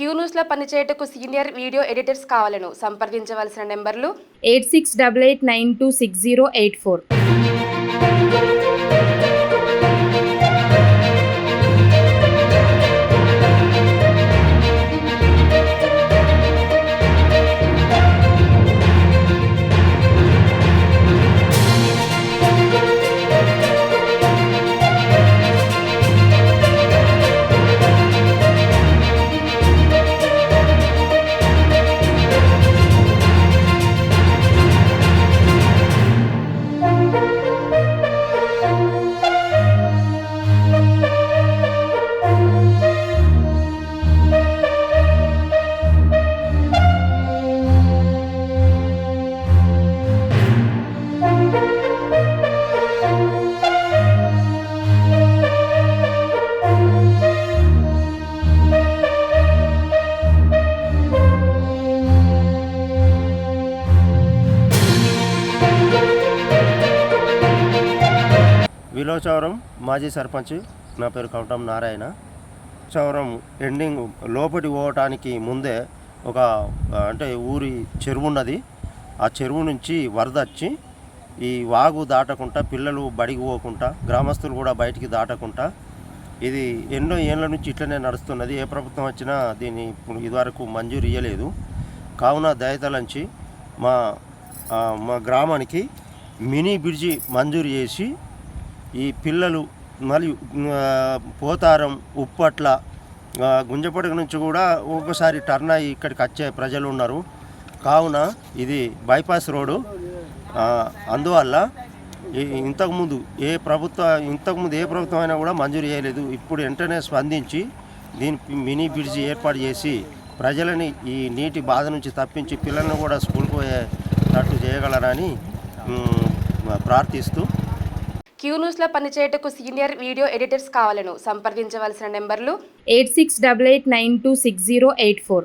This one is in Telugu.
క్యూ న్యూస్లో పనిచేయటకు సీనియర్ వీడియో ఎడిటర్స్ కావాలను సంప్రదించవలసిన నెంబర్లు 8688926084. విలోచవరం మాజీ సర్పంచ్, నా పేరు కవటం నారాయణ. చవరం ఎండింగ్ లోపలి పోవటానికి ముందే ఒక ఊరి చెరువు ఉన్నది. ఆ చెరువు నుంచి వరద వచ్చి ఈ వాగు దాటకుండా పిల్లలు బడికి పోకుండా, గ్రామస్తులు కూడా బయటికి దాటకుండా ఇది ఎన్నో ఏళ్ళ నుంచి ఇట్లనే నడుస్తున్నది. ఏ ప్రభుత్వం వచ్చినా దీన్ని ఇప్పుడు ఇదివరకు మంజూరు ఇవ్వలేదు. కావున దయతలంచి మా గ్రామానికి మినీ బ్రిడ్జి మంజూరు చేసి ఈ పిల్లలు మరియు పోతారం, ఉప్పట్ల, గుంజపడక నుంచి కూడా ఒకసారి టర్న్ అయ్యి ఇక్కడికి వచ్చే ప్రజలు ఉన్నారు. కావున ఇది బైపాస్ రోడ్డు. అందువల్ల ఇంతకుముందు ఏ ప్రభుత్వం అయినా కూడా మంజూరు చేయలేదు. ఇప్పుడు వెంటనే స్పందించి దీని మినీ బ్రిడ్జి ఏర్పాటు చేసి ప్రజలని ఈ నీటి బాధ నుంచి తప్పించి పిల్లలను కూడా స్కూల్కి పోయేటట్టు చేయగలరని ప్రార్థిస్తూ క్యూ న్యూస్లో పనిచేయటకు సీనియర్ వీడియో ఎడిటర్స్ కావాలను సంప్రదించవలసిన నెంబర్లు 8688926084.